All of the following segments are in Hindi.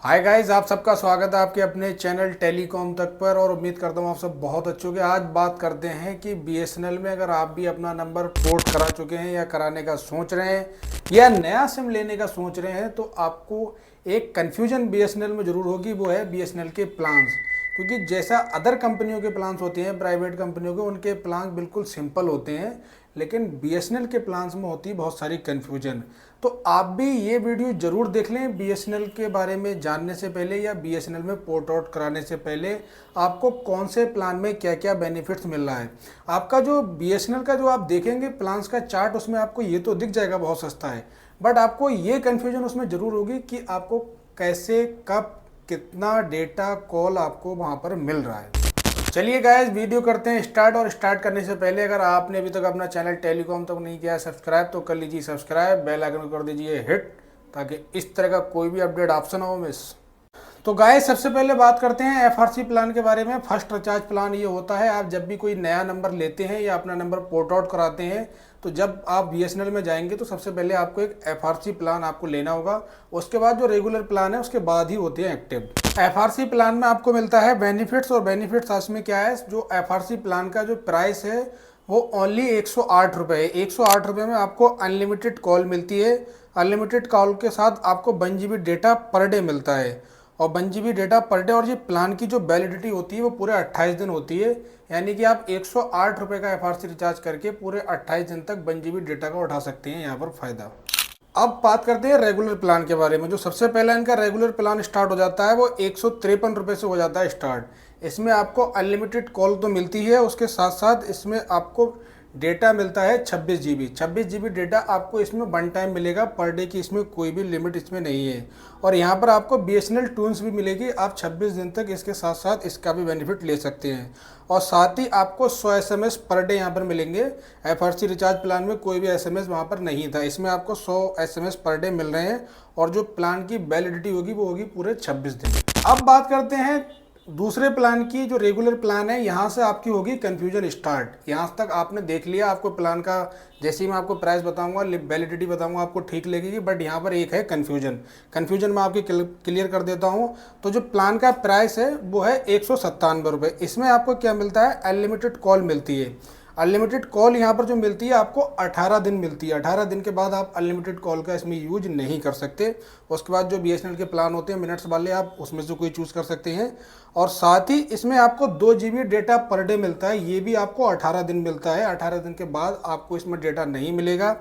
हाय गाइस, आप सबका स्वागत है आपके अपने चैनल टेलीकॉम तक पर। और उम्मीद करता हूँ आप सब बहुत अच्छे होंगे। आज बात करते हैं कि बीएसएनएल में अगर आप भी अपना नंबर पोर्ट करा चुके हैं या कराने का सोच रहे हैं या नया सिम लेने का सोच रहे हैं, तो आपको एक कन्फ्यूजन बीएसएनएल में ज़रूर होगी। वो है बीएसएनएल के प्लान्स। क्योंकि जैसा अदर कंपनियों के प्लान्स होते हैं, प्राइवेट कंपनियों के, उनके प्लान बिल्कुल सिंपल होते हैं, लेकिन बीएसएनएल के प्लान्स में होती है बहुत सारी कन्फ्यूजन। तो आप भी ये वीडियो जरूर देख लें। बीएसएनएल के बारे में जानने से पहले या बीएसएनएल में पोर्ट आउट कराने से पहले आपको कौन से प्लान में क्या क्या बेनिफिट्स मिल रहा है। आपका जो बीएसएनएल का जो आप देखेंगे प्लान्स का चार्ट, उसमें आपको ये तो दिख जाएगा बहुत सस्ता है, बट आपको ये कन्फ्यूजन उसमें ज़रूर होगी कि आपको कैसे, कब, कितना डेटा कॉल आपको वहाँ पर मिल रहा है। चलिए गाइस, वीडियो करते हैं स्टार्ट। और स्टार्ट करने से पहले अगर आपने अभी तक अपना चैनल टेलीकॉम तक नहीं किया है सब्सक्राइब, तो कर लीजिए सब्सक्राइब, बेल आइकन कर दीजिए हिट, ताकि इस तरह का कोई भी अपडेट आपसे ना हो मिस। तो गाइस, सबसे पहले बात करते हैं एफआरसी प्लान के बारे में। फर्स्ट रिचार्ज प्लान ये होता है, आप जब भी कोई नया नंबर लेते हैं या अपना नंबर पोर्ट आउट कराते हैं, तो जब आप बीएसएनएल में जाएंगे तो सबसे पहले आपको एक एफआरसी प्लान आपको लेना होगा। उसके बाद जो रेगुलर प्लान है उसके बाद ही होते हैं एक्टिव। एफआरसी प्लान में आपको मिलता है बेनिफिट्स, और बेनिफिट्स इसमें क्या है, जो एफआरसी प्लान का जो प्राइस है वो ओनली 108 रुपये है। 108 रुपये में आपको अनलिमिटेड कॉल मिलती है। अनलिमिटेड कॉल के साथ आपको 1 GB डेटा पर डे मिलता है, और 1 GB डेटा पर डे। और ये प्लान की जो वैलिडिटी होती है वो पूरे 28 दिन होती है, यानी कि आप 108 रुपये का एफआरसी रिचार्ज करके पूरे 28 दिन तक 1 GB डेटा का उठा सकते हैं यहाँ पर फ़ायदा। अब बात करते हैं रेगुलर प्लान के बारे में। जो सबसे पहला इनका रेगुलर प्लान स्टार्ट हो जाता है वो 153 रुपये से हो जाता है स्टार्ट। इसमें आपको अनलिमिटेड कॉल तो मिलती है, उसके साथ साथ इसमें आपको डेटा मिलता है 26 GB। 26 GB डेटा आपको इसमें वन टाइम मिलेगा पर डे की, इसमें कोई भी लिमिट इसमें नहीं है। और यहाँ पर आपको बीएसएनएल टून्स भी मिलेगी, आप 26 दिन तक इसके साथ साथ इसका भी बेनिफिट ले सकते हैं। और साथ ही आपको 100 SMS पर डे यहाँ पर मिलेंगे। एफआरसी रिचार्ज प्लान में कोई भी SMS वहाँ पर नहीं था, इसमें आपको 100 SMS पर डे मिल रहे हैं। और जो प्लान की वैलिडिटी होगी वो होगी पूरे 26 दिन। अब बात करते हैं दूसरे प्लान की। जो रेगुलर प्लान है, यहाँ से आपकी होगी कन्फ्यूजन स्टार्ट। यहाँ तक आपने देख लिया, आपको प्लान का जैसे ही मैं आपको प्राइस बताऊंगा, वैलिडिटी बताऊंगा, आपको ठीक लगेगी। बट यहाँ पर एक है कन्फ्यूजन मैं आपकी क्लियर कर देता हूँ। तो जो प्लान का प्राइस है वो है 197 रुपये। इसमें आपको क्या मिलता है, अनलिमिटेड कॉल मिलती है। अनलिमिटेड कॉल यहाँ पर जो मिलती है आपको 18 दिन मिलती है। 18 दिन के बाद आप अनलिमिटेड कॉल का इसमें यूज नहीं कर सकते। उसके बाद जो बीएसएनएल के प्लान होते हैं मिनट्स वाले, आप उसमें से कोई चूज़ कर सकते हैं। और साथ ही इसमें आपको 2 GB डेटा पर डे मिलता है, ये भी आपको 18 दिन मिलता है। 18 दिन के बाद आपको इसमें डेटा नहीं मिलेगा।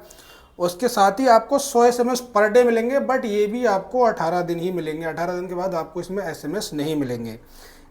उसके साथ ही आपको 100 SMS पर डे मिलेंगे, बट ये भी आपको 18 दिन ही मिलेंगे। 18 दिन के बाद आपको इसमें SMS नहीं मिलेंगे।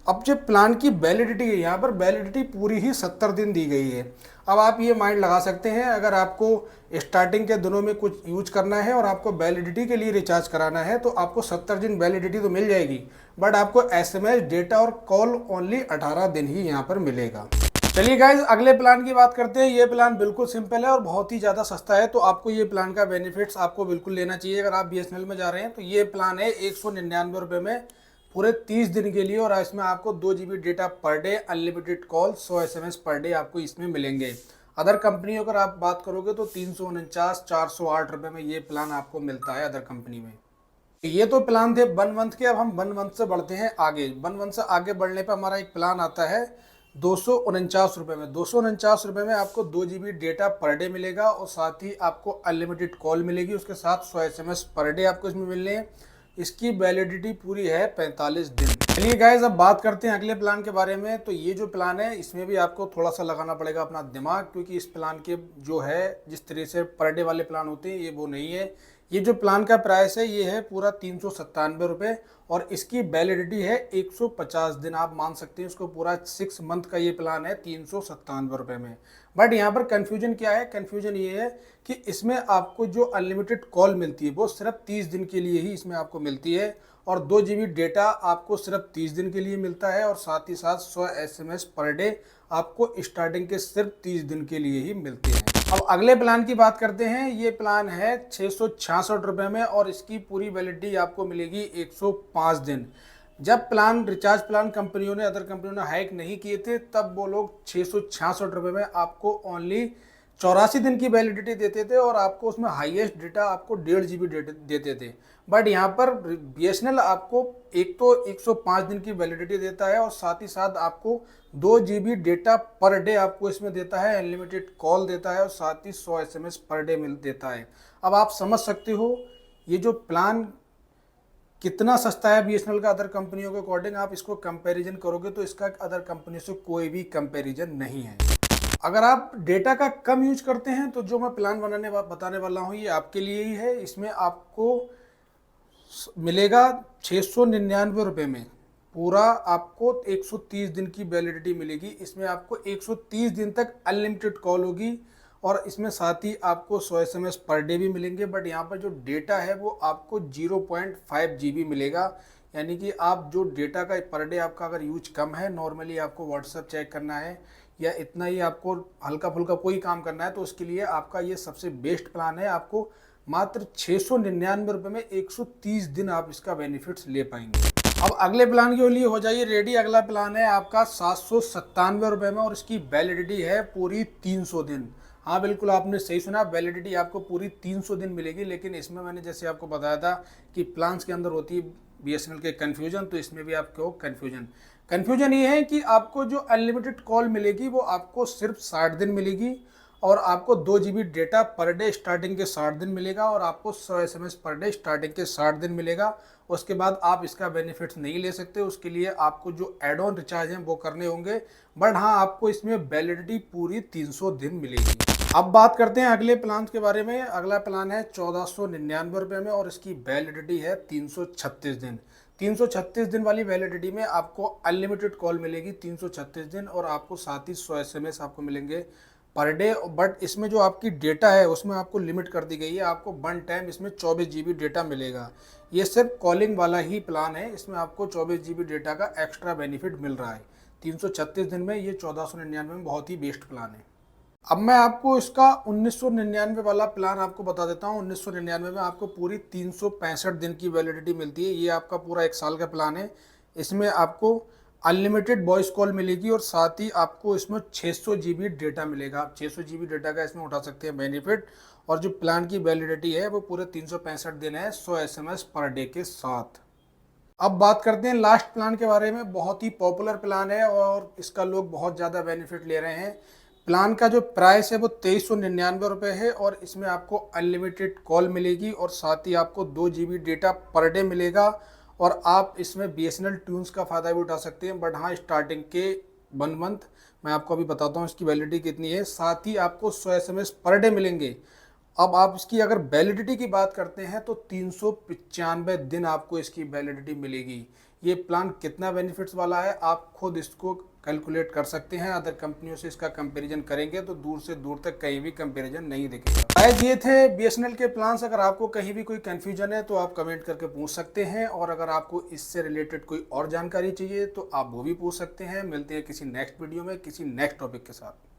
अब जो प्लान की वैलिडिटी है, यहाँ पर वैलिडिटी पूरी ही 70 दिन दी गई है। अब आप ये माइंड लगा सकते हैं, अगर आपको स्टार्टिंग के दिनों में कुछ यूज करना है और आपको वैलिडिटी के लिए रिचार्ज कराना है, तो आपको 70 दिन वैलिडिटी तो मिल जाएगी, बट आपको SMS डेटा और कॉल ओनली 18 दिन ही यहाँ पर मिलेगा। चलिए गाइज, अगले प्लान की बात करते हैं। ये प्लान बिल्कुल सिंपल है और बहुत ही ज़्यादा सस्ता है, तो आपको ये प्लान का बेनिफिट्स आपको बिल्कुल लेना चाहिए। अगर आप बीएसएनएल में जा रहे हैं तो ये प्लान है 199 रुपये में पूरे 30 दिन के लिए। और इसमें आपको 2 GB data per day, unlimited call, 100 SMS per day आपको इसमें मिलेंगे। अदर कंपनियों अगर आप बात करोगे तो 349, 408 रुपये में ये प्लान आपको मिलता है अदर कंपनी में। ये तो प्लान थे 1 मंथ के। अब हम 1 मंथ से बढ़ते हैं आगे। 1 मंथ से आगे बढ़ने पर हमारा एक प्लान आता है 249 रुपये में। 249 रुपये में आपको 2 GB डेटा पर डे मिलेगा, और साथ ही आपको अनलिमिटेड कॉल मिलेगी। उसके साथ 100 SMS पर डे आपको इसमें मिलने हैं। इसकी वैलिडिटी पूरी है 45 दिन। चलिए गाइस, अब बात करते हैं अगले प्लान के बारे में। तो ये जो प्लान है इसमें भी आपको थोड़ा सा लगाना पड़ेगा अपना दिमाग, क्योंकि इस प्लान के जो है जिस तरह से पर डे वाले प्लान होते हैं ये वो नहीं है। ये जो प्लान का प्राइस है ये है पूरा 397 रुपये, और इसकी वैलिडिटी है 150 दिन। आप मान सकते हैं उसको पूरा 6 मंथ का ये प्लान है 397 रुपये में। बट यहाँ पर कन्फ्यूजन क्या है, कन्फ्यूजन ये है कि इसमें आपको जो अनलिमिटेड कॉल मिलती है वो सिर्फ 30 दिन के लिए ही इसमें आपको मिलती है, और 2 GB डेटा आपको सिर्फ 30 दिन के लिए मिलता है, और साथ ही साथ 100 SMS पर डे आपको स्टार्टिंग के सिर्फ 30 दिन के लिए ही मिलते हैं। अब अगले प्लान की बात करते हैं। ये प्लान है 666 रुपये में, और इसकी पूरी वैलिडिटी आपको मिलेगी 105 दिन। जब प्लान रिचार्ज प्लान कंपनियों ने, अदर कंपनियों ने हाइक नहीं किए थे, तब वो लोग 666 रुपये में आपको ओनली 84 दिन की वैलिडिटी देते थे और आपको उसमें हाईएस्ट डेटा आपको 1.5 GB देते थे। बट यहाँ पर BSNL आपको एक तो 105 दिन की वैलिडिटी देता है और साथ ही साथ आपको 2 GB डेटा पर डे आपको इसमें देता है, अनलिमिटेड कॉल देता है और साथ ही 100 SMS पर डे मिल देता है। अब आप समझ सकते हो ये जो प्लान कितना सस्ता है BSNL का अदर कंपनियों के अकॉर्डिंग। आप इसको कंपैरिजन करोगे तो इसका अदर कंपनी से कोई भी कंपैरिजन नहीं है। अगर आप डेटा का कम यूज करते हैं तो जो मैं प्लान बताने वाला हूँ ये आपके लिए ही है। इसमें आपको मिलेगा 699 रुपये में पूरा आपको 130 दिन की वैलिडिटी मिलेगी। इसमें आपको 130 दिन तक अनलिमिटेड कॉल होगी और इसमें साथ ही आपको 100 SMS पर डे भी मिलेंगे। बट यहाँ पर जो डेटा है वो आपको 0.5 GB मिलेगा। यानी कि आप जो डेटा का पर डे आपका अगर यूज कम है, नॉर्मली आपको व्हाट्सएप चेक करना है या इतना ही आपको हल्का फुल्का कोई काम करना है, तो उसके लिए आपका ये सबसे बेस्ट प्लान है। आपको मात्र 699 रुपये में 130 दिन आप इसका बेनिफिट्स ले पाएंगे। अब अगले प्लान के लिए हो जाइए रेडी। अगला प्लान है आपका 797 रुपये में और इसकी वैलिडिटी है पूरी 300 दिन। हाँ बिल्कुल आपने सही सुना, वैलिडिटी आपको पूरी 300 दिन मिलेगी। लेकिन इसमें मैंने जैसे आपको बताया था कि प्लान्स के अंदर होती है BSNL के कन्फ्यूजन, तो इसमें भी आपको कन्फ्यूजन ये है कि आपको जो अनलिमिटेड कॉल मिलेगी वो आपको सिर्फ 60 दिन मिलेगी और आपको 2 GB data per day starting के 60 दिन मिलेगा और आपको 100 SMS पर डे स्टार्टिंग के 60 दिन मिलेगा। उसके बाद आप इसका बेनिफिट्स नहीं ले सकते, उसके लिए आपको जो एड ऑन रिचार्ज हैं वो करने होंगे। बट हाँ, आपको इसमें वैलिडिटी पूरी 300 दिन मिलेगी। अब बात करते हैं अगले प्लान के बारे में। अगला प्लान है 1499 रुपये में और इसकी वैलिडिटी है 336 दिन। 336 दिन वाली वैलिडिटी में आपको अनलिमिटेड कॉल मिलेगी 336 दिन और आपको साथ ही 100 SMS आपको मिलेंगे पर डे। बट इसमें जो आपकी डेटा है उसमें आपको लिमिट कर दी गई है। आपको वन टाइम इसमें 24 GB डेटा मिलेगा। ये सिर्फ कॉलिंग वाला ही प्लान है, इसमें आपको 24 GB डेटा का एक्स्ट्रा बेनिफिट मिल रहा है 336 दिन में। ये 1499 में बहुत ही बेस्ट प्लान है। अब मैं आपको इसका 1999 वाला प्लान आपको बता देता हूँ। 1999 में आपको पूरी 365 दिन की वैलिडिटी मिलती है। ये आपका पूरा 1 साल का प्लान है। इसमें आपको अनलिमिटेड वॉइस कॉल मिलेगी और साथ ही आपको इसमें 600 GB डेटा मिलेगा। आप 600 GB डेटा का इसमें उठा सकते हैं बेनिफिट। और जो प्लान की वैलिडिटी है वो पूरे 365 दिन है 100 SMS पर डे के साथ। अब बात करते हैं लास्ट प्लान के बारे में। बहुत ही पॉपुलर प्लान है और इसका लोग बहुत ज़्यादा बेनिफिट ले रहे हैं। प्लान का जो प्राइस है वो 2399 रुपये है और इसमें आपको अनलिमिटेड कॉल मिलेगी और साथ ही आपको 2 GB डेटा पर डे मिलेगा और आप इसमें BSNL ट्यून्स का फ़ायदा भी उठा सकते हैं। बट हाँ, स्टार्टिंग के 1 मंथ मैं आपको अभी बताता हूँ इसकी वैलिडिटी कितनी है। साथ ही आपको 100 SMS पर डे मिलेंगे। अब आप इसकी अगर वैलिडिटी की बात करते हैं तो 395 दिन आपको इसकी वैलिडिटी मिलेगी। ये प्लान कितना बेनिफिट्स वाला है आप खुद इसको कैलकुलेट कर सकते हैं। अदर कंपनियों से इसका कंपैरिजन करेंगे तो दूर से दूर तक कहीं भी कंपैरिजन नहीं दिखेगा। शायद ये थे BSNL के प्लान्स। अगर आपको कहीं भी कोई कन्फ्यूजन है तो आप कमेंट करके पूछ सकते हैं और अगर आपको इससे रिलेटेड कोई और जानकारी चाहिए तो आप वो भी पूछ सकते हैं। मिलते हैं किसी नेक्स्ट वीडियो में किसी नेक्स्ट टॉपिक के साथ।